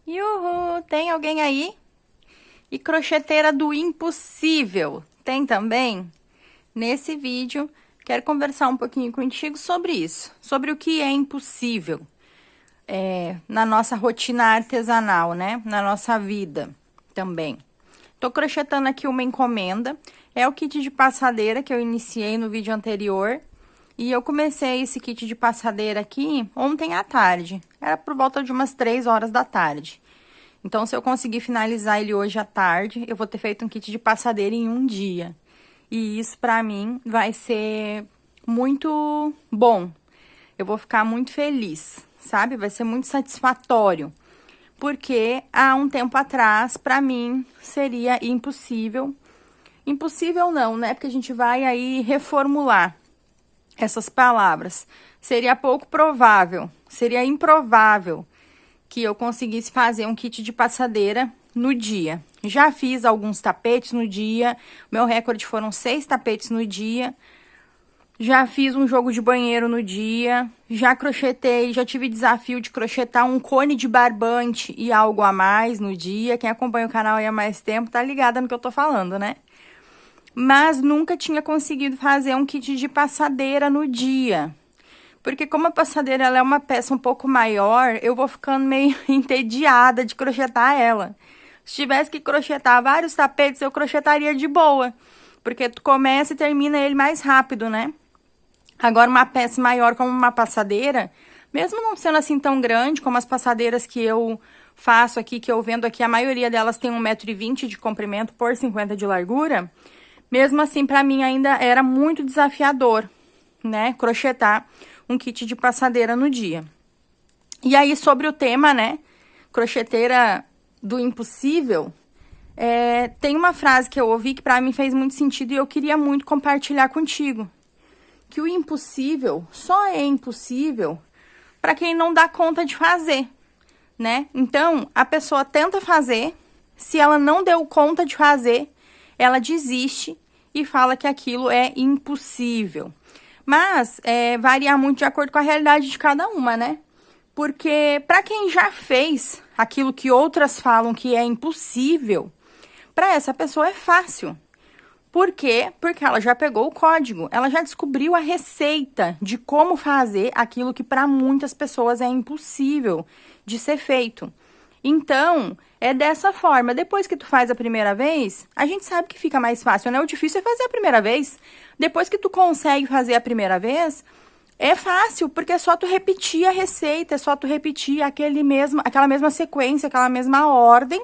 Yuhu! Tem alguém aí? E crocheteira do impossível, tem também? Nesse vídeo, quero conversar um pouquinho contigo sobre isso, sobre o que é impossível na nossa rotina artesanal, né? Na nossa vida também. Tô crochetando aqui uma encomenda, é o kit de passadeira que eu iniciei no vídeo anterior. E eu comecei esse kit de passadeira aqui ontem à tarde, era por volta de umas 3 horas da tarde. Então, se eu conseguir finalizar ele hoje à tarde, eu vou ter feito um kit de passadeira em um dia. E isso, pra mim, vai ser muito bom. Eu vou ficar muito feliz, sabe? Vai ser muito satisfatório. Porque há um tempo atrás, pra mim, seria impossível. Impossível não, né? Porque a gente vai aí reformular essas palavras. Seria pouco provável, seria improvável que eu conseguisse fazer um kit de passadeira no dia. Já fiz alguns tapetes no dia, meu recorde foram 6 tapetes no dia. Já fiz um jogo de banheiro no dia, já crochetei, já tive desafio de crochetar um cone de barbante e algo a mais no dia. Quem acompanha o canal aí há mais tempo tá ligada no que eu tô falando, né? Mas nunca tinha conseguido fazer um kit de passadeira no dia. Porque como a passadeira ela é uma peça um pouco maior, eu vou ficando meio entediada de crochetar ela. Se tivesse que crochetar vários tapetes, eu crocetaria de boa. Porque tu começa e termina ele mais rápido, né? Agora, uma peça maior como uma passadeira, mesmo não sendo assim tão grande como as passadeiras que eu faço aqui, que eu vendo aqui, a maioria delas tem 1,20 m de comprimento por 50 de largura. Mesmo assim, pra mim ainda era muito desafiador, né, crochetar um kit de passadeira no dia. E aí, sobre o tema, né, crocheteira do impossível, tem uma frase que eu ouvi que pra mim fez muito sentido e eu queria muito compartilhar contigo. Que o impossível só é impossível pra quem não dá conta de fazer, né? Então, a pessoa tenta fazer, se ela não deu conta de fazer, ela desiste e fala que aquilo é impossível. Mas varia muito de acordo com a realidade de cada uma, né? Porque para quem já fez aquilo que outras falam que é impossível, para essa pessoa é fácil. Por quê? Porque ela já pegou o código, ela já descobriu a receita de como fazer aquilo que para muitas pessoas é impossível de ser feito. Então, é dessa forma. Depois que tu faz a primeira vez, a gente sabe que fica mais fácil, né? O difícil é fazer a primeira vez. Depois que tu consegue fazer a primeira vez, é fácil, porque é só tu repetir a receita, é só tu repetir aquela mesma sequência, aquela mesma ordem.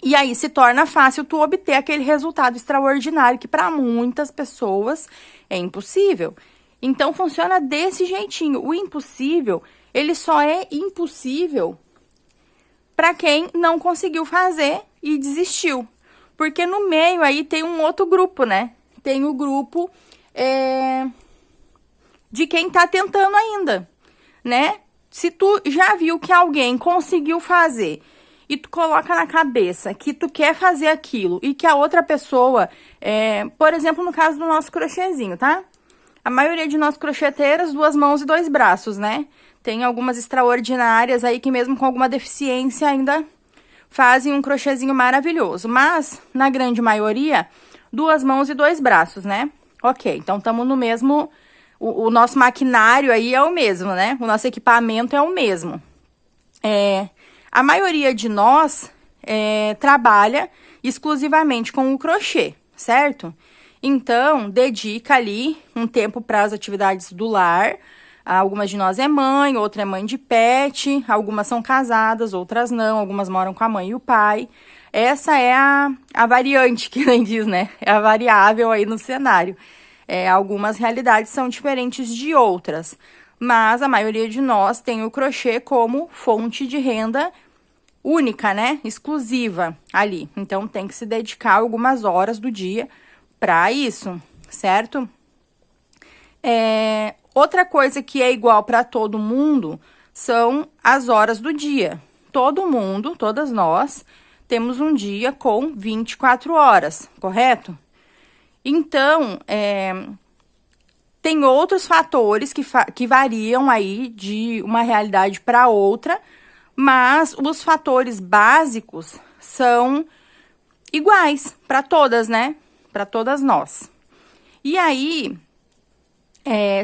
E aí se torna fácil tu obter aquele resultado extraordinário que para muitas pessoas é impossível. Então, funciona desse jeitinho. O impossível, ele só é impossível para quem não conseguiu fazer e desistiu. Porque no meio aí tem um outro grupo, né? Tem o grupo de quem tá tentando ainda, né? Se tu já viu que alguém conseguiu fazer e tu coloca na cabeça que tu quer fazer aquilo e que a outra pessoa, por exemplo, no caso do nosso crochêzinho, tá? A maioria de nós crocheteiras, 2 mãos e 2 braços, né? Tem algumas extraordinárias aí que mesmo com alguma deficiência ainda fazem um crochêzinho maravilhoso. Mas, na grande maioria, 2 mãos e 2 braços, né? Ok, então estamos no mesmo... O nosso maquinário aí é o mesmo, né? O nosso equipamento é o mesmo. A maioria de nós trabalha exclusivamente com o crochê, certo? Então, dedica ali um tempo para as atividades do lar. Algumas de nós é mãe, outra é mãe de pet, algumas são casadas, outras não, algumas moram com a mãe e o pai. Essa é a variante, que nem diz, né? É a variável aí no cenário. Algumas realidades são diferentes de outras, mas a maioria de nós tem o crochê como fonte de renda única, né? Exclusiva ali. Então, tem que se dedicar algumas horas do dia para isso, certo? Outra coisa que é igual para todo mundo são as horas do dia. Todo mundo, todas nós, temos um dia com 24 horas, correto? Então, tem outros fatores que variam aí de uma realidade para outra, mas os fatores básicos são iguais para todas, né? Para todas nós. E aí,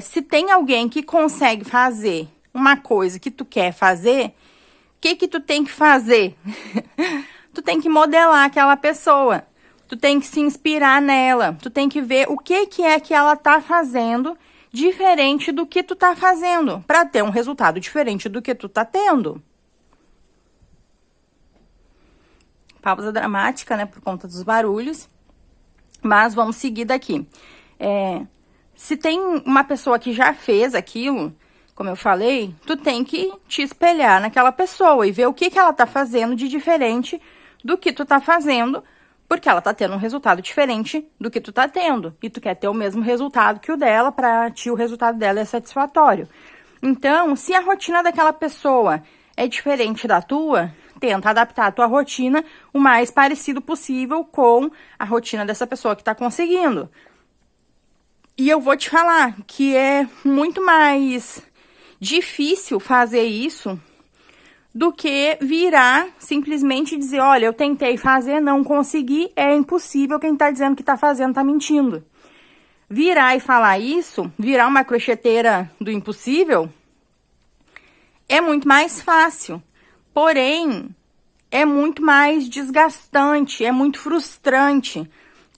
se tem alguém que consegue fazer uma coisa que tu quer fazer, o que tu tem que fazer? Tu tem que modelar aquela pessoa. Tu tem que se inspirar nela. Tu tem que ver o que é que ela tá fazendo diferente do que tu tá fazendo, para ter um resultado diferente do que tu tá tendo. Pausa dramática, né, por conta dos barulhos. Mas vamos seguir daqui. Se tem uma pessoa que já fez aquilo, como eu falei, tu tem que te espelhar naquela pessoa e ver o que ela tá fazendo de diferente do que tu tá fazendo, porque ela tá tendo um resultado diferente do que tu tá tendo. E tu quer ter o mesmo resultado que o dela, pra ti o resultado dela é satisfatório. Então, se a rotina daquela pessoa é diferente da tua, tenta adaptar a tua rotina o mais parecido possível com a rotina dessa pessoa que tá conseguindo. E eu vou te falar que é muito mais difícil fazer isso do que virar simplesmente dizer, olha, eu tentei fazer, não consegui, é impossível, quem tá dizendo que tá fazendo tá mentindo. Virar e falar isso, virar uma crocheteira do impossível, é muito mais fácil. Porém, é muito mais desgastante, é muito frustrante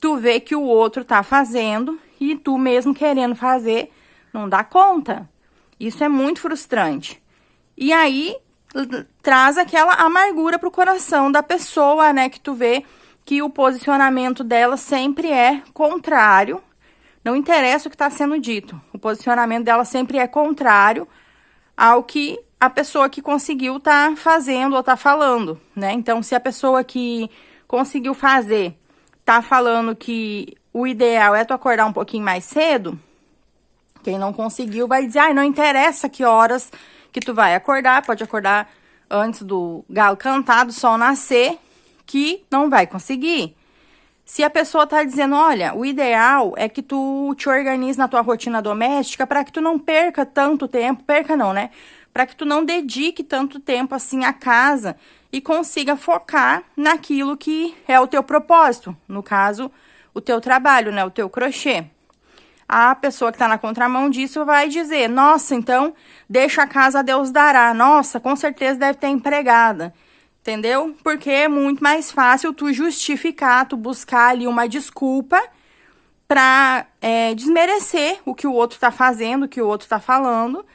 tu ver que o outro tá fazendo e tu mesmo querendo fazer, não dá conta. Isso é muito frustrante. E aí, traz aquela amargura pro coração da pessoa, né? Que tu vê que o posicionamento dela sempre é contrário. Não interessa o que está sendo dito. O posicionamento dela sempre é contrário ao que a pessoa que conseguiu tá fazendo ou tá falando, né? Então, se a pessoa que conseguiu fazer tá falando que o ideal é tu acordar um pouquinho mais cedo, quem não conseguiu vai dizer, não interessa que horas que tu vai acordar, pode acordar antes do galo cantar, do sol nascer, que não vai conseguir. Se a pessoa tá dizendo, olha, o ideal é que tu te organize na tua rotina doméstica para que tu não perca tanto tempo, perca não, né? Para que tu não dedique tanto tempo assim à casa e consiga focar naquilo que é o teu propósito, no caso, o teu trabalho, né, o teu crochê. A pessoa que está na contramão disso vai dizer, nossa, então, deixa a casa, Deus dará. Nossa, com certeza deve ter empregada. Entendeu? Porque é muito mais fácil tu justificar, tu buscar ali uma desculpa para desmerecer o que o outro está fazendo, o que o outro está falando,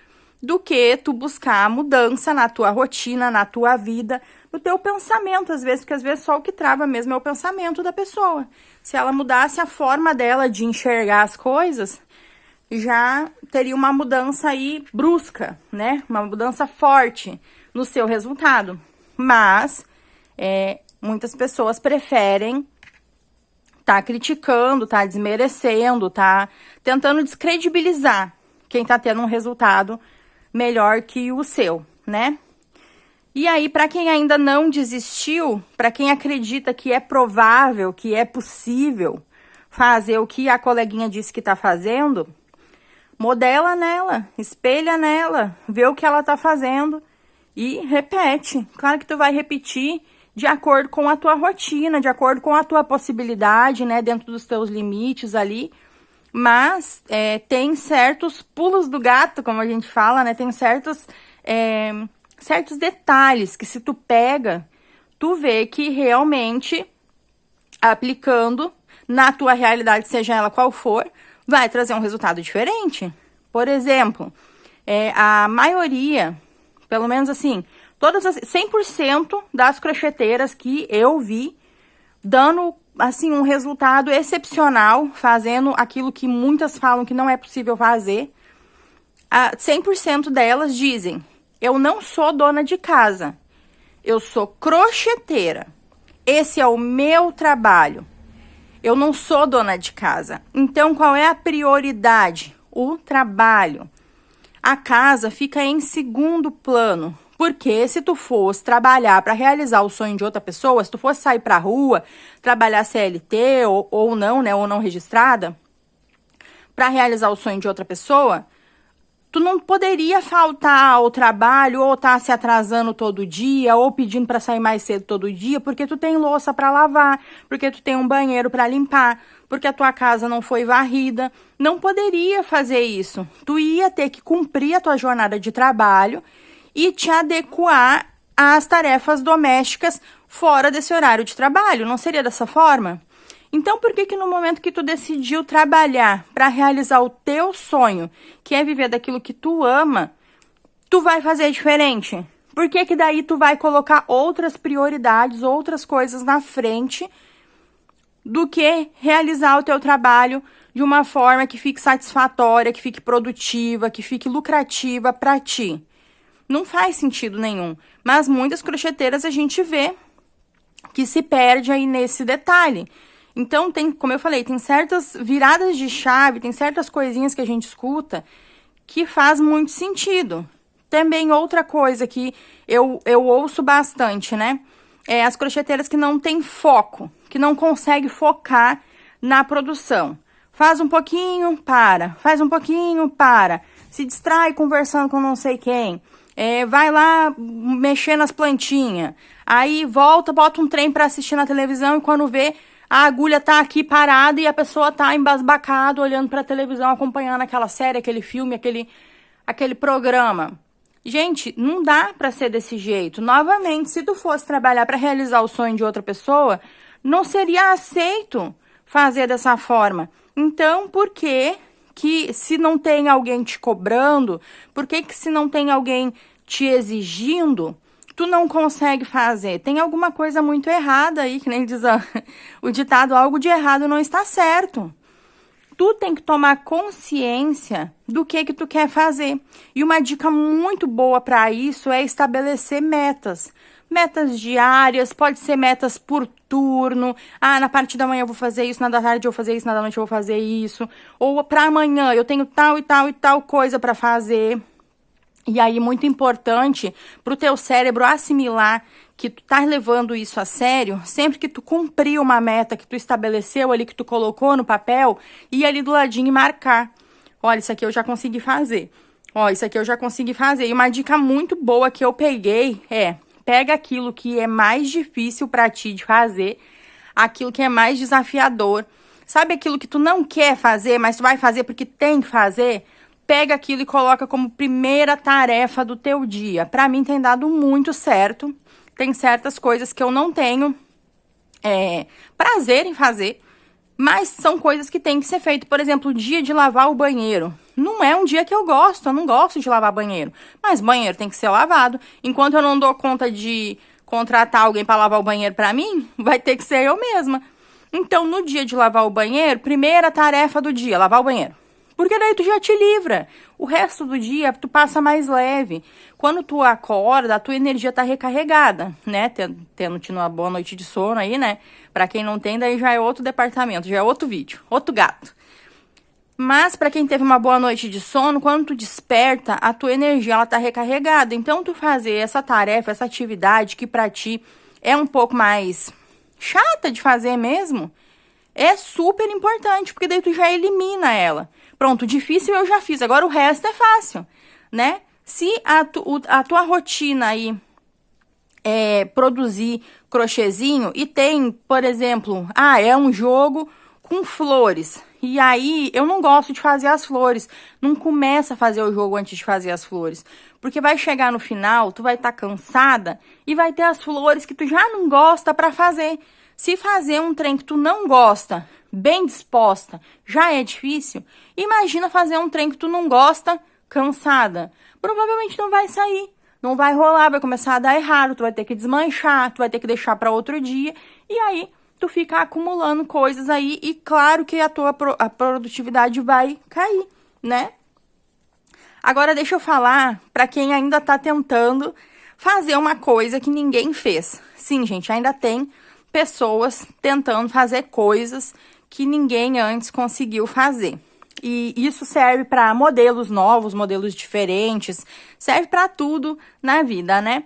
do que tu buscar mudança na tua rotina, na tua vida, no teu pensamento, às vezes, porque às vezes só o que trava mesmo é o pensamento da pessoa. Se ela mudasse a forma dela de enxergar as coisas, já teria uma mudança aí brusca, né? Uma mudança forte no seu resultado. Mas muitas pessoas preferem tá criticando, tá desmerecendo, tá tentando descredibilizar quem tá tendo um resultado melhor que o seu, né? E aí, para quem ainda não desistiu, para quem acredita que é provável, que é possível fazer o que a coleguinha disse que tá fazendo, modela nela, espelha nela, vê o que ela tá fazendo e repete. Claro que tu vai repetir de acordo com a tua rotina, de acordo com a tua possibilidade, né, dentro dos teus limites ali. Mas tem certos pulos do gato, como a gente fala, né, tem certos detalhes que se tu pega, tu vê que realmente aplicando na tua realidade, seja ela qual for, vai trazer um resultado diferente. Por exemplo, a maioria, pelo menos assim, todas as 100% das crocheteiras que eu vi dando assim um resultado excepcional, fazendo aquilo que muitas falam que não é possível fazer, 100% delas dizem: eu não sou dona de casa, eu sou crocheteira. Esse é o meu trabalho. Eu não sou dona de casa. Então, qual é a prioridade? O trabalho. A casa fica em segundo plano. Porque se tu fosse trabalhar para realizar o sonho de outra pessoa, se tu fosse sair para a rua, trabalhar CLT ou não, né, ou não registrada, para realizar o sonho de outra pessoa, Tu não poderia faltar ao trabalho ou tá se atrasando todo dia ou pedindo para sair mais cedo todo dia porque tu tem louça para lavar, porque tu tem um banheiro para limpar, porque a tua casa não foi varrida. Não poderia fazer isso. Tu ia ter que cumprir a tua jornada de trabalho e te adequar às tarefas domésticas fora desse horário de trabalho. Não seria dessa forma? Então, por que no momento que tu decidiu trabalhar para realizar o teu sonho, que é viver daquilo que tu ama, tu vai fazer diferente? Por que daí tu vai colocar outras prioridades, outras coisas na frente do que realizar o teu trabalho de uma forma que fique satisfatória, que fique produtiva, que fique lucrativa para ti? Não faz sentido nenhum. Mas muitas crocheteiras a gente vê que se perde aí nesse detalhe. Então, como eu falei, tem certas viradas de chave, tem certas coisinhas que a gente escuta que faz muito sentido. Também outra coisa que eu ouço bastante, né? É as crocheteiras que não têm foco, que não conseguem focar na produção. Faz um pouquinho, para. Faz um pouquinho, para. Se distrai conversando com não sei quem. Vai lá mexer nas plantinhas. Aí volta, bota um trem para assistir na televisão e quando vê, a agulha tá aqui parada e a pessoa tá embasbacada olhando pra televisão, acompanhando aquela série, aquele filme, aquele programa. Gente, não dá pra ser desse jeito. Novamente, se tu fosse trabalhar pra realizar o sonho de outra pessoa, não seria aceito fazer dessa forma. Então, por que se não tem alguém te cobrando, por que se não tem alguém te exigindo, tu não consegue fazer? Tem alguma coisa muito errada aí, que nem diz o ditado, algo de errado não está certo. Tu tem que tomar consciência do que tu quer fazer. E uma dica muito boa para isso é estabelecer metas. Metas diárias, pode ser metas por turno. Na parte da manhã eu vou fazer isso, na da tarde eu vou fazer isso, na da noite eu vou fazer isso. Ou para amanhã eu tenho tal e tal e tal coisa para fazer. E aí, muito importante para o teu cérebro assimilar que tu tá levando isso a sério, sempre que tu cumprir uma meta que tu estabeleceu ali, que tu colocou no papel, ir ali do ladinho e marcar. Olha, isso aqui eu já consegui fazer. Ó, isso aqui eu já consegui fazer. E uma dica muito boa que eu peguei pega aquilo que é mais difícil para ti de fazer, aquilo que é mais desafiador. Sabe aquilo que tu não quer fazer, mas tu vai fazer porque tem que fazer? Pega aquilo e coloca como primeira tarefa do teu dia. Para mim tem dado muito certo. Tem certas coisas que eu não tenho prazer em fazer, mas são coisas que tem que ser feito. Por exemplo, o dia de lavar o banheiro. Não é um dia que eu não gosto de lavar banheiro. Mas banheiro tem que ser lavado. Enquanto eu não dou conta de contratar alguém para lavar o banheiro para mim, vai ter que ser eu mesma. Então, no dia de lavar o banheiro, primeira tarefa do dia, lavar o banheiro. Porque daí tu já te livra. O resto do dia tu passa mais leve. Quando tu acorda, a tua energia tá recarregada, né? Tendo tido uma boa noite de sono aí, né? Pra quem não tem, daí já é outro departamento, já é outro vídeo, outro gato. Mas pra quem teve uma boa noite de sono, quando tu desperta, a tua energia ela tá recarregada. Então tu fazer essa tarefa, essa atividade que pra ti é um pouco mais chata de fazer mesmo, é super importante, porque daí tu já elimina ela. Pronto, difícil eu já fiz, agora o resto é fácil, né? Se a tua rotina aí é produzir crochêzinho e tem, por exemplo, é um jogo com flores. E aí, eu não gosto de fazer as flores. Não começa a fazer o jogo antes de fazer as flores. Porque vai chegar no final, tu vai estar cansada e vai ter as flores que tu já não gosta pra fazer. Se fazer um trem que tu não gosta, bem disposta, já é difícil, imagina fazer um trem que tu não gosta, cansada. Provavelmente não vai sair, não vai rolar, vai começar a dar errado, tu vai ter que desmanchar, tu vai ter que deixar para outro dia, e aí tu fica acumulando coisas aí, e claro que a produtividade vai cair, né? Agora deixa eu falar para quem ainda tá tentando fazer uma coisa que ninguém fez. Sim, gente, ainda tem pessoas tentando fazer coisas que ninguém antes conseguiu fazer. E isso serve para modelos novos, modelos diferentes, serve para tudo na vida, né?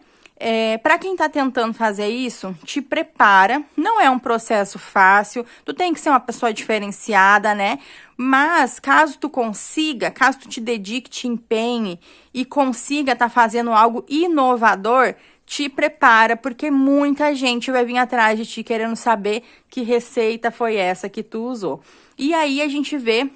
Para quem tá tentando fazer isso, te prepara. Não é um processo fácil, tu tem que ser uma pessoa diferenciada, né? Mas caso tu consiga, caso tu te dedique, te empenhe e consiga tá fazendo algo inovador, te prepara, porque muita gente vai vir atrás de ti querendo saber que receita foi essa que tu usou. E aí a gente vê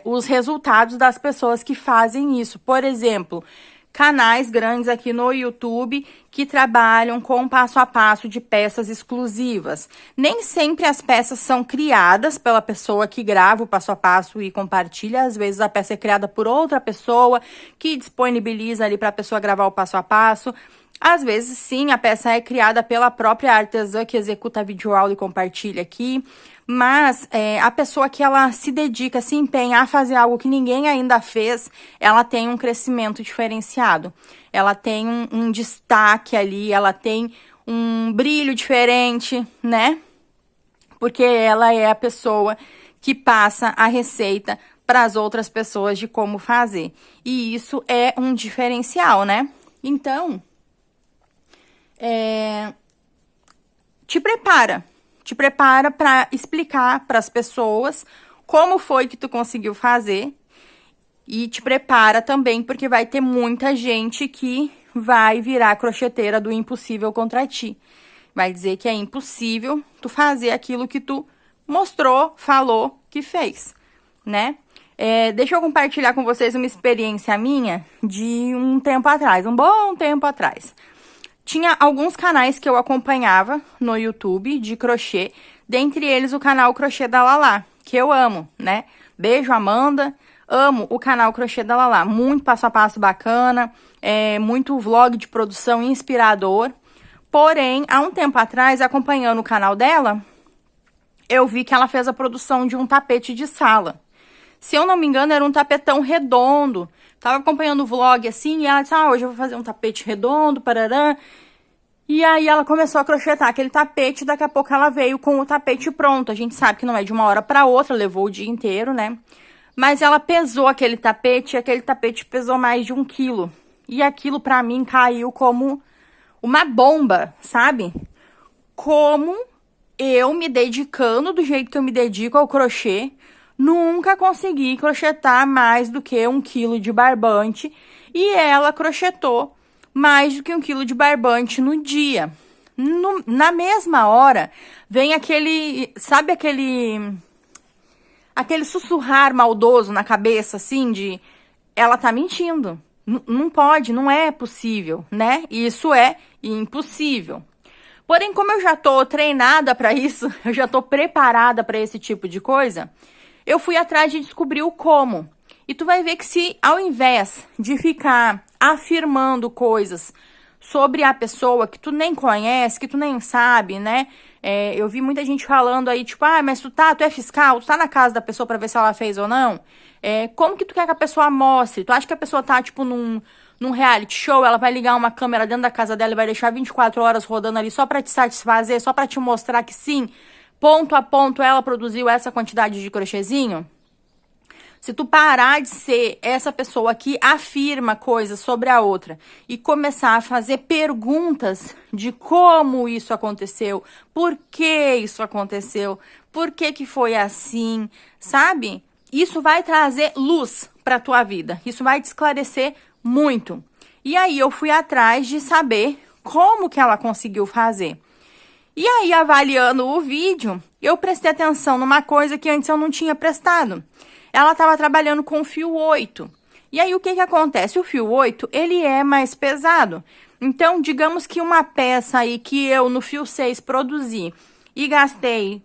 os resultados das pessoas que fazem isso. Por exemplo, canais grandes aqui no YouTube que trabalham com passo a passo de peças exclusivas. Nem sempre as peças são criadas pela pessoa que grava o passo a passo e compartilha. Às vezes a peça é criada por outra pessoa que disponibiliza ali para a pessoa gravar o passo a passo. Às vezes, sim, a peça é criada pela própria artesã que executa a videoaula e compartilha aqui. Mas a pessoa que ela se dedica, se empenha a fazer algo que ninguém ainda fez, ela tem um crescimento diferenciado. Ela tem um destaque ali, ela tem um brilho diferente, né? Porque ela é a pessoa que passa a receita para as outras pessoas de como fazer. E isso é um diferencial, né? Então, te prepara para explicar para as pessoas como foi que tu conseguiu fazer e te prepara também porque vai ter muita gente que vai virar crocheteira do impossível contra ti. Vai dizer que é impossível tu fazer aquilo que tu mostrou, falou que fez, né? Deixa eu compartilhar com vocês uma experiência minha de um tempo atrás, um bom tempo atrás. Tinha alguns canais que eu acompanhava no YouTube de crochê, dentre eles o canal Crochê da Lala, que eu amo, né? Beijo, Amanda. Amo o canal Crochê da Lala, muito passo a passo bacana, muito vlog de produção inspirador. Porém, há um tempo atrás, acompanhando o canal dela, eu vi que ela fez a produção de um tapete de sala. Se eu não me engano, era um tapetão redondo. Tava acompanhando o vlog assim, e ela disse, hoje eu vou fazer um tapete redondo, parará. E aí ela começou a crochetar aquele tapete, daqui a pouco ela veio com o tapete pronto. A gente sabe que não é de uma hora para outra, levou o dia inteiro, né? Mas ela pesou aquele tapete, e aquele tapete pesou mais de 1 quilo. E aquilo pra mim caiu como uma bomba, sabe? Como eu me dedicando do jeito que eu me dedico ao crochê, nunca consegui crochetar mais do que 1 quilo de barbante. E ela crochetou mais do que 1 quilo de barbante no dia. Na mesma hora, vem aquele, sabe aquele sussurrar maldoso na cabeça, assim, de ela tá mentindo. Não pode, não é possível, né? Isso é impossível. Porém, como eu já tô treinada para isso, eu já tô preparada para esse tipo de coisa, eu fui atrás de descobrir o como. E tu vai ver que se ao invés de ficar afirmando coisas sobre a pessoa que tu nem conhece, que tu nem sabe, né? Eu vi muita gente falando aí, tipo, mas tu é fiscal, tu tá na casa da pessoa pra ver se ela fez ou não? Como que tu quer que a pessoa mostre? Tu acha que a pessoa tá, tipo, num reality show, ela vai ligar uma câmera dentro da casa dela e vai deixar 24 horas rodando ali só pra te satisfazer, só pra te mostrar que sim, ponto a ponto ela produziu essa quantidade de crochêzinho? Se tu parar de ser essa pessoa que afirma coisas sobre a outra e começar a fazer perguntas de como isso aconteceu, por que isso aconteceu, por que foi assim, sabe? Isso vai trazer luz para tua vida, isso vai te esclarecer muito. E aí eu fui atrás de saber como que ela conseguiu fazer. E aí, avaliando o vídeo, eu prestei atenção numa coisa que antes eu não tinha prestado. Ela estava trabalhando com fio 8. E aí, o que acontece? O fio 8, ele é mais pesado. Então, digamos que uma peça aí que eu, no fio 6, produzi e gastei,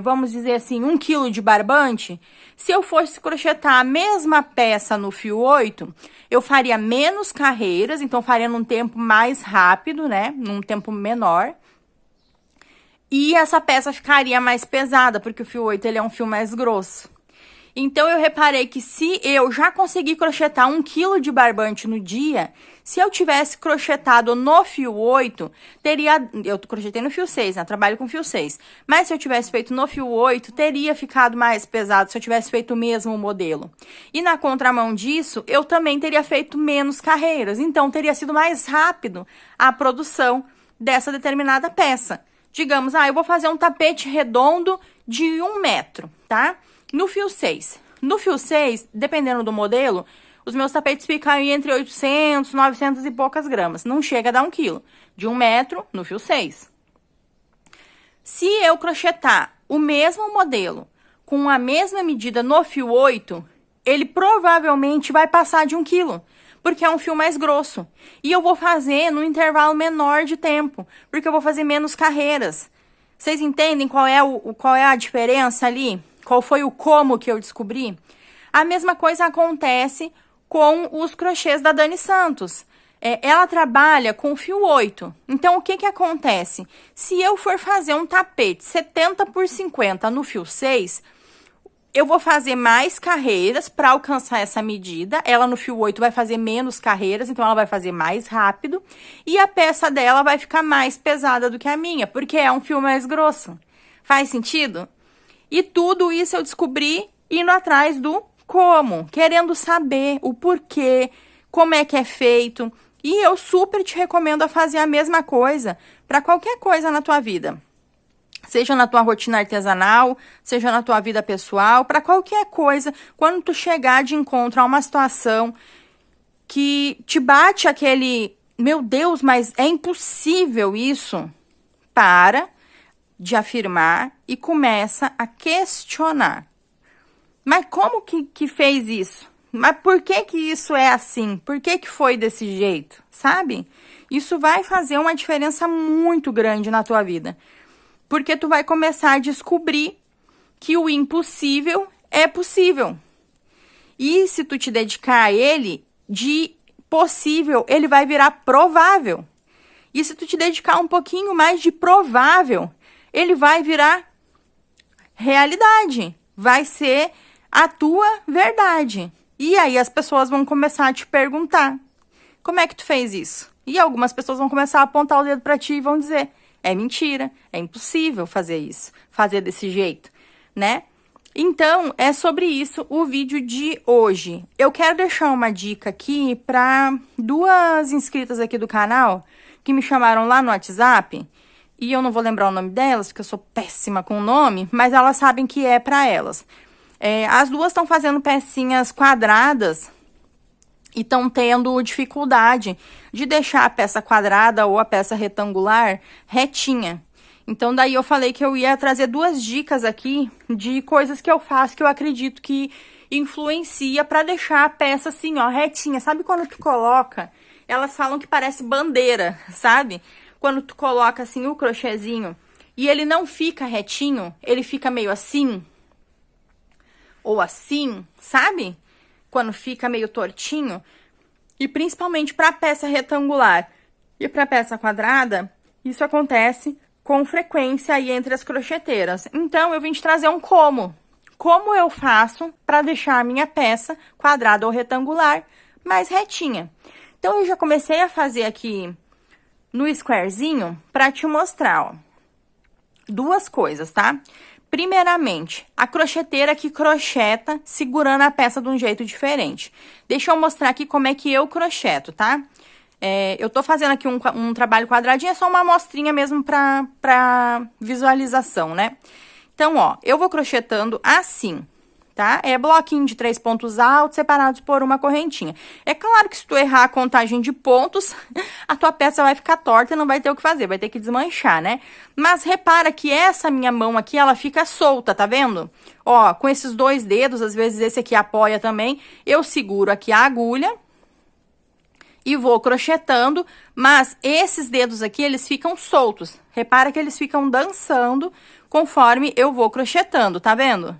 vamos dizer assim, 1 quilo de barbante, se eu fosse crochetar a mesma peça no fio 8, eu faria menos carreiras, então faria num tempo mais rápido, né? Num tempo menor. E essa peça ficaria mais pesada, porque o fio 8 ele é um fio mais grosso. Então, eu reparei que se eu já conseguir crochetar 1 quilo de barbante no dia, Se eu tivesse crochetado no fio 8, eu crochetei no fio 6, né? Trabalho com fio 6. Mas se eu tivesse feito no fio 8, teria ficado mais pesado se eu tivesse feito o mesmo modelo. E na contramão disso, eu também teria feito menos carreiras. Então, teria sido mais rápido a produção dessa determinada peça. Digamos, eu vou fazer um tapete redondo de 1 metro, tá? No fio 6. No fio 6, dependendo do modelo, os meus tapetes ficam aí entre 800, 900 e poucas gramas. Não chega a dar 1 quilo. De 1 metro no fio 6. Se eu crochetar o mesmo modelo com a mesma medida no fio 8, ele provavelmente vai passar de 1 quilo. Porque é um fio mais grosso. E eu vou fazer num intervalo menor de tempo. Porque eu vou fazer menos carreiras. Vocês entendem qual é a diferença ali? Qual foi o como que eu descobri? A mesma coisa acontece com os crochês da Dani Santos. Ela trabalha com fio 8. Então, o que que acontece? Se eu for fazer um tapete 70 por 50 no fio 6, eu vou fazer mais carreiras para alcançar essa medida. Ela no fio 8 vai fazer menos carreiras, então ela vai fazer mais rápido. E a peça dela vai ficar mais pesada do que a minha, porque é um fio mais grosso. Faz sentido? E tudo isso eu descobri indo atrás do como, querendo saber o porquê, como é que é feito. E eu super te recomendo a fazer a mesma coisa para qualquer coisa na tua vida. Seja na tua rotina artesanal, seja na tua vida pessoal, para qualquer coisa, quando tu chegar de encontro a uma situação que te bate aquele, meu Deus, mas é impossível isso, para de afirmar e começa a questionar. Mas como que fez isso? Mas por que que isso é assim? Por que que foi desse jeito? Sabe? Isso vai fazer uma diferença muito grande na tua vida. Porque tu vai começar a descobrir que o impossível é possível. E se tu te dedicar a ele, de possível, ele vai virar provável. E se tu te dedicar um pouquinho mais de provável, ele vai virar realidade. Vai ser a tua verdade. E aí as pessoas vão começar a te perguntar, como é que tu fez isso? E algumas pessoas vão começar a apontar o dedo para ti e vão dizer, é mentira, é impossível fazer isso, fazer desse jeito, né? Então, é sobre isso o vídeo de hoje. Eu quero deixar uma dica aqui para 2 inscritas aqui do canal que me chamaram lá no WhatsApp, e eu não vou lembrar o nome delas, porque eu sou péssima com o nome, mas elas sabem que é para elas. As 2 estão fazendo pecinhas quadradas e estão tendo dificuldade de deixar a peça quadrada ou a peça retangular retinha. Então, daí eu falei que eu ia trazer 2 dicas aqui de coisas que eu faço que eu acredito que influencia para deixar a peça assim, ó, retinha. Sabe quando tu coloca? Elas falam que parece bandeira, sabe? Quando tu coloca assim o crochêzinho e ele não fica retinho, ele fica meio assim ou assim, sabe? Quando fica meio tortinho. E principalmente para peça retangular e para peça quadrada, isso acontece com frequência aí entre as crocheteiras. Então, eu vim te trazer um como. Como eu faço para deixar a minha peça quadrada ou retangular mais retinha. Então, eu já comecei a fazer aqui no squarezinho para te mostrar, ó, 2 coisas, tá? Primeiramente, a crocheteira que crocheta segurando a peça de um jeito diferente. Deixa eu mostrar aqui como é que eu crocheto, tá? Eu tô fazendo aqui um trabalho quadradinho, é só uma amostrinha mesmo pra visualização, né? Então, ó, eu vou crochetando assim, tá? É bloquinho de 3 pontos altos separados por uma correntinha. É claro que se tu errar a contagem de pontos, a tua peça vai ficar torta e não vai ter o que fazer, vai ter que desmanchar, né? Mas repara que essa minha mão aqui, ela fica solta, tá vendo? Ó, com esses 2 dedos, às vezes esse aqui apoia também, eu seguro aqui a agulha e vou crochetando, mas esses dedos aqui, eles ficam soltos. Repara que eles ficam dançando conforme eu vou crochetando, tá vendo?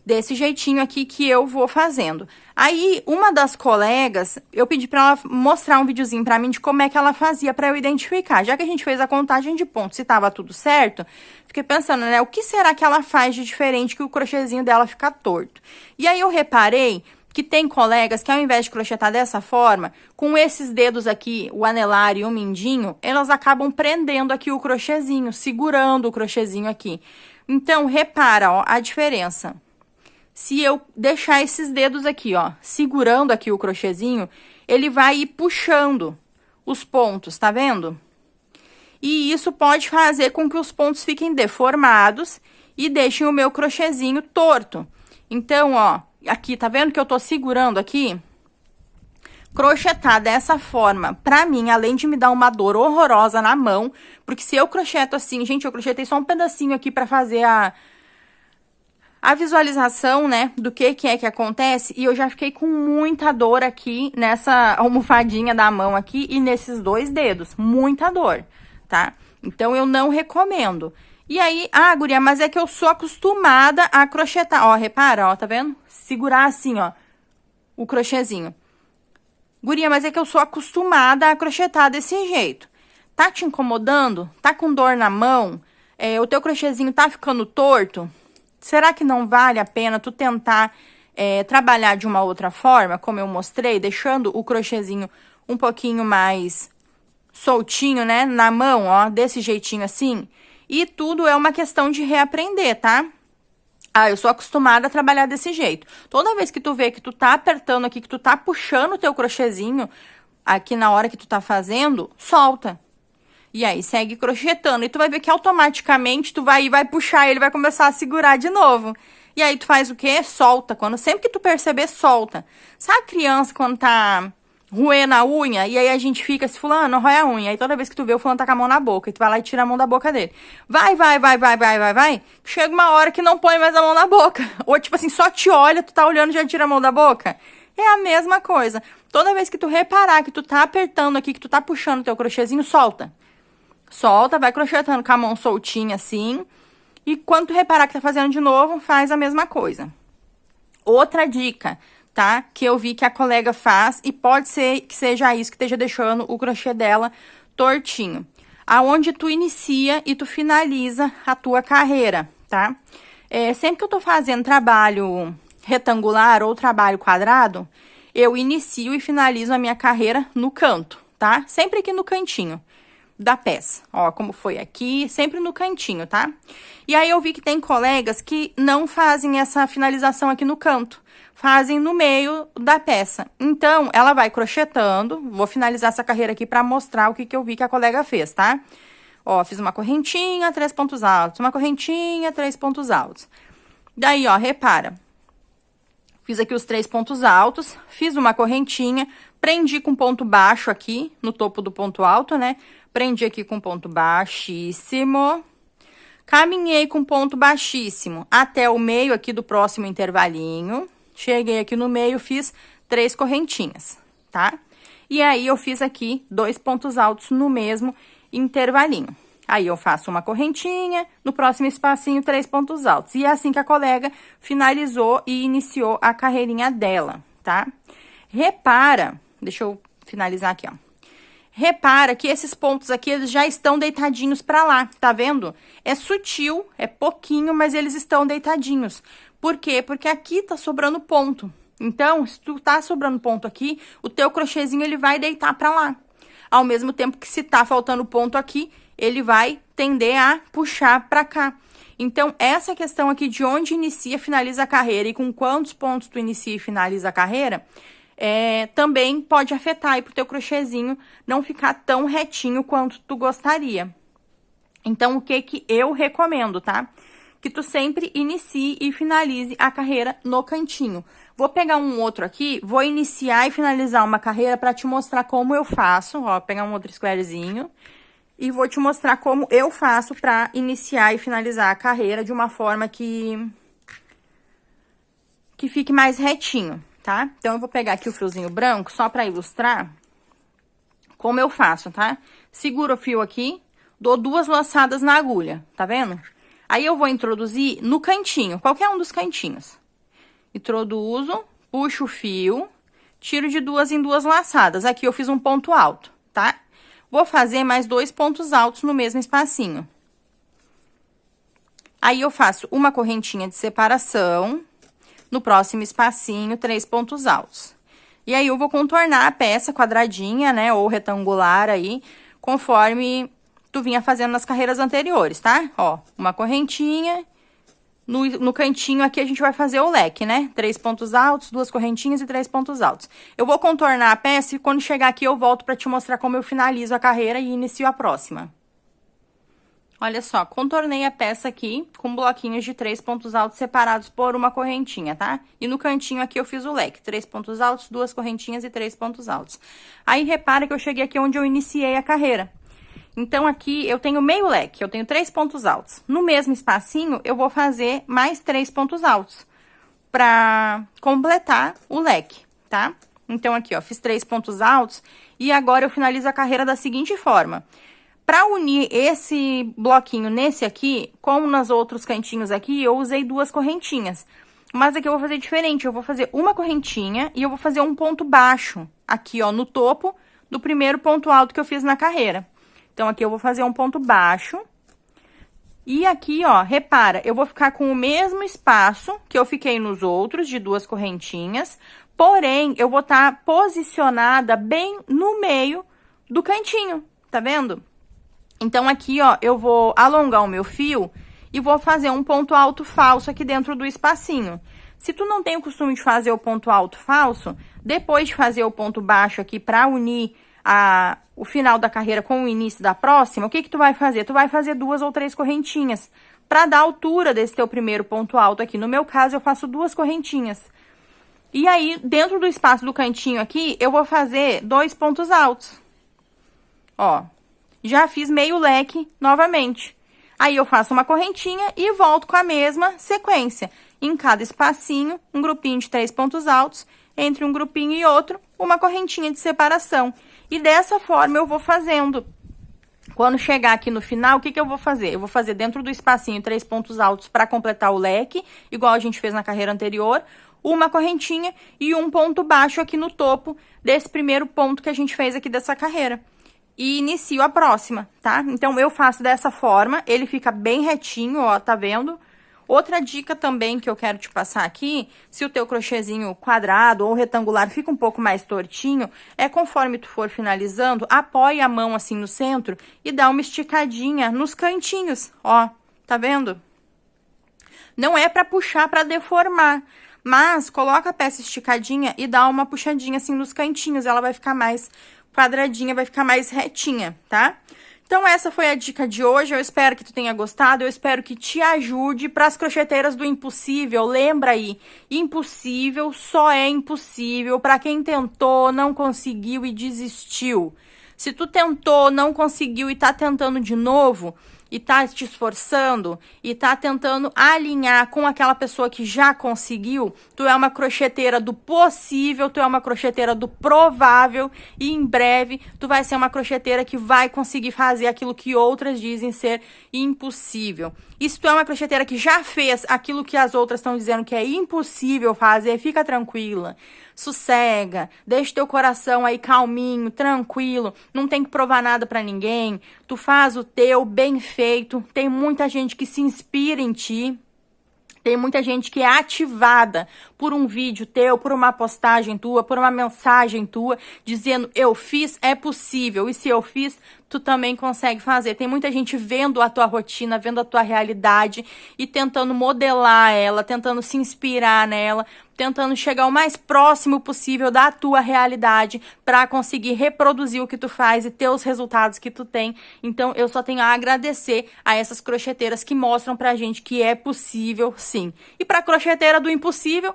Desse jeitinho aqui que eu vou fazendo. Aí, uma das colegas, eu pedi pra ela mostrar um videozinho pra mim de como é que ela fazia pra eu identificar. Já que a gente fez a contagem de pontos, se tava tudo certo, fiquei pensando, né, o que será que ela faz de diferente que o crochêzinho dela fica torto? E aí, eu reparei que tem colegas que ao invés de crochetar dessa forma, com esses dedos aqui, o anelar e o mindinho, elas acabam prendendo aqui o crochêzinho, segurando o crochêzinho aqui. Então, repara, ó, a diferença. Se eu deixar esses dedos aqui, ó, segurando aqui o crochêzinho, ele vai ir puxando os pontos, tá vendo? E isso pode fazer com que os pontos fiquem deformados e deixem o meu crochêzinho torto. Então, ó, aqui, tá vendo que eu tô segurando aqui? Crochetar dessa forma, pra mim, além de me dar uma dor horrorosa na mão, porque se eu crocheto assim, gente, eu crochetei só um pedacinho aqui pra fazer a visualização, né, do que é que acontece, e eu já fiquei com muita dor aqui nessa almofadinha da mão aqui e nesses dois dedos, muita dor, tá? Então, eu não recomendo. E aí, guria, mas é que eu sou acostumada a crochetar. Ó, repara, ó, tá vendo? Segurar assim, ó, o crochêzinho. Guria, mas é que eu sou acostumada a crochetar desse jeito. Tá te incomodando? Tá com dor na mão? O teu crochêzinho tá ficando torto? Será que não vale a pena tu tentar trabalhar de uma outra forma, como eu mostrei, deixando o crochêzinho um pouquinho mais soltinho, né, na mão, ó, desse jeitinho assim? E tudo é uma questão de reaprender, tá? Eu sou acostumada a trabalhar desse jeito. Toda vez que tu vê que tu tá apertando aqui, que tu tá puxando o teu crochêzinho aqui na hora que tu tá fazendo, solta. E aí, segue crochetando. E tu vai ver que automaticamente tu vai puxar, ele vai começar a segurar de novo. E aí, tu faz o quê? Solta. Sempre que tu perceber, solta. Sabe a criança quando tá roendo a unha, e aí a gente fica assim, fulano, rói a unha. Aí toda vez que tu vê, o fulano tá com a mão na boca, e tu vai lá e tira a mão da boca dele. Vai. Chega uma hora que não põe mais a mão na boca. Ou tipo assim, só te olha, tu tá olhando e já tira a mão da boca. É a mesma coisa. Toda vez que tu reparar que tu tá apertando aqui, que tu tá puxando o teu crochêzinho, solta. Solta, vai crochetando com a mão soltinha assim. E quando tu reparar que tá fazendo de novo, faz a mesma coisa. Outra dica, tá? Que eu vi que a colega faz e pode ser que seja isso que esteja deixando o crochê dela tortinho. Aonde tu inicia e tu finaliza a tua carreira, tá? Sempre que eu tô fazendo trabalho retangular ou trabalho quadrado, eu inicio e finalizo a minha carreira no canto, tá? Sempre aqui no cantinho da peça. Ó, como foi aqui, sempre no cantinho, tá? E aí eu vi que tem colegas que não fazem essa finalização aqui no canto, fazem no meio da peça. Então, ela vai crochetando, vou finalizar essa carreira aqui pra mostrar o que eu vi que a colega fez, tá? Ó, fiz uma correntinha, 3 pontos altos, uma correntinha, 3 pontos altos. Daí, ó, repara. Fiz aqui os 3 pontos altos, fiz uma correntinha, prendi com ponto baixo aqui, no topo do ponto alto, né? Prendi aqui com ponto baixíssimo. Caminhei com ponto baixíssimo até o meio aqui do próximo intervalinho. Cheguei aqui no meio, fiz 3 correntinhas, tá? E aí, eu fiz aqui 2 pontos altos no mesmo intervalinho. Aí, eu faço uma correntinha, no próximo espacinho, 3 pontos altos. E é assim que a colega finalizou e iniciou a carreirinha dela, tá? Repara, deixa eu finalizar aqui, ó. Repara que esses pontos aqui, eles já estão deitadinhos pra lá, tá vendo? É sutil, é pouquinho, mas eles estão deitadinhos. Por quê? Porque aqui tá sobrando ponto. Então, se tu tá sobrando ponto aqui, o teu crochêzinho, ele vai deitar pra lá. Ao mesmo tempo que se tá faltando ponto aqui, ele vai tender a puxar pra cá. Então, essa questão aqui de onde inicia e finaliza a carreira e com quantos pontos tu inicia e finaliza a carreira, também pode afetar aí pro teu crochêzinho não ficar tão retinho quanto tu gostaria. Então, o que eu recomendo, tá? Que tu sempre inicie e finalize a carreira no cantinho. Vou pegar um outro aqui, vou iniciar e finalizar uma carreira pra te mostrar como eu faço. Ó, pegar um outro squarezinho e vou te mostrar como eu faço pra iniciar e finalizar a carreira de uma forma que fique mais retinho, tá? Então, eu vou pegar aqui o fiozinho branco só pra ilustrar como eu faço, tá? Seguro o fio aqui, dou 2 laçadas na agulha, tá vendo? Aí, eu vou introduzir no cantinho, qualquer um dos cantinhos. Introduzo, puxo o fio, tiro de 2 em 2 laçadas. Aqui, eu fiz um ponto alto, tá? Vou fazer mais 2 pontos altos no mesmo espacinho. Aí, eu faço uma correntinha de separação, no próximo espacinho, 3 pontos altos. E aí, eu vou contornar a peça quadradinha, né, ou retangular aí, conforme tu vinha fazendo nas carreiras anteriores, tá? Ó, uma correntinha, no cantinho aqui a gente vai fazer o leque, né? 3 pontos altos, 2 correntinhas e 3 pontos altos. Eu vou contornar a peça e quando chegar aqui eu volto pra te mostrar como eu finalizo a carreira e inicio a próxima. Olha só, contornei a peça aqui com bloquinhos de 3 pontos altos separados por uma correntinha, tá? E no cantinho aqui eu fiz o leque, 3 pontos altos, 2 correntinhas e 3 pontos altos. Aí, repara que eu cheguei aqui onde eu iniciei a carreira. Então, aqui eu tenho meio leque, eu tenho 3 pontos altos. No mesmo espacinho, eu vou fazer mais 3 pontos altos pra completar o leque, tá? Então, aqui, ó, fiz 3 pontos altos e agora eu finalizo a carreira da seguinte forma. Pra unir esse bloquinho nesse aqui, como nos outros cantinhos aqui, eu usei 2 correntinhas. Mas aqui eu vou fazer diferente, eu vou fazer uma correntinha e eu vou fazer um ponto baixo aqui, ó, no topo do primeiro ponto alto que eu fiz na carreira. Então, aqui eu vou fazer um ponto baixo. E aqui, ó, repara, eu vou ficar com o mesmo espaço que eu fiquei nos outros, de 2 correntinhas. Porém, eu vou estar posicionada bem no meio do cantinho, tá vendo? Então, aqui, ó, eu vou alongar o meu fio e vou fazer um ponto alto falso aqui dentro do espacinho. Se tu não tem o costume de fazer o ponto alto falso, depois de fazer o ponto baixo aqui pra unir o final da carreira com o início da próxima, o que que tu vai fazer? Tu vai fazer 2 ou 3 correntinhas para dar a altura desse teu primeiro ponto alto aqui. No meu caso, eu faço 2 correntinhas. E aí, dentro do espaço do cantinho aqui, eu vou fazer 2 pontos altos. Ó, já fiz meio leque novamente. Aí, eu faço uma correntinha e volto com a mesma sequência. Em cada espacinho, um grupinho de 3 pontos altos, entre um grupinho e outro, uma correntinha de separação. E dessa forma eu vou fazendo. Quando chegar aqui no final, o que que eu vou fazer? Eu vou fazer dentro do espacinho 3 pontos altos para completar o leque, igual a gente fez na carreira anterior, uma correntinha e um ponto baixo aqui no topo desse primeiro ponto que a gente fez aqui dessa carreira. E inicio a próxima, tá? Então, eu faço dessa forma, ele fica bem retinho, ó, tá vendo? Outra dica também que eu quero te passar aqui, se o teu crochêzinho quadrado ou retangular fica um pouco mais tortinho, é conforme tu for finalizando, apoia a mão assim no centro e dá uma esticadinha nos cantinhos, ó, tá vendo? Não é pra puxar, pra deformar, mas coloca a peça esticadinha e dá uma puxadinha assim nos cantinhos, ela vai ficar mais quadradinha, vai ficar mais retinha, tá? Então, essa foi a dica de hoje, eu espero que tu tenha gostado, eu espero que te ajude para as crocheteiras do impossível. Lembra aí, impossível só é impossível para quem tentou, não conseguiu e desistiu. Se tu tentou, não conseguiu e tá tentando de novo, e tá te esforçando, e tá tentando alinhar com aquela pessoa que já conseguiu, tu é uma crocheteira do possível, tu é uma crocheteira do provável, e em breve tu vai ser uma crocheteira que vai conseguir fazer aquilo que outras dizem ser impossível. E se tu é uma crocheteira que já fez aquilo que as outras estão dizendo que é impossível fazer, fica tranquila. Sossega, deixa teu coração aí calminho, tranquilo, não tem que provar nada pra ninguém, tu faz o teu bem feito, tem muita gente que se inspira em ti, tem muita gente que é ativada por um vídeo teu, por uma postagem tua, por uma mensagem tua, dizendo, eu fiz, é possível, e se eu fiz, tu também consegue fazer. Tem muita gente vendo a tua rotina, vendo a tua realidade e tentando modelar ela, tentando se inspirar nela, tentando chegar o mais próximo possível da tua realidade para conseguir reproduzir o que tu faz e ter os resultados que tu tem. Então, eu só tenho a agradecer a essas crocheteiras que mostram pra gente que é possível, sim. E pra crocheteira do impossível,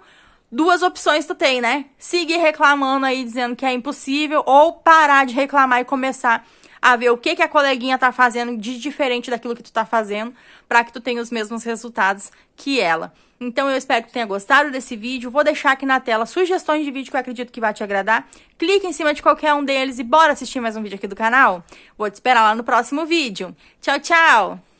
2 opções tu tem, né? Seguir reclamando aí, dizendo que é impossível, ou parar de reclamar e começar a ver o que que a coleguinha tá fazendo de diferente daquilo que tu tá fazendo, para que tu tenha os mesmos resultados que ela. Então, eu espero que tu tenha gostado desse vídeo. Vou deixar aqui na tela sugestões de vídeo que eu acredito que vai te agradar. Clique em cima de qualquer um deles e bora assistir mais um vídeo aqui do canal? Vou te esperar lá no próximo vídeo. Tchau, tchau!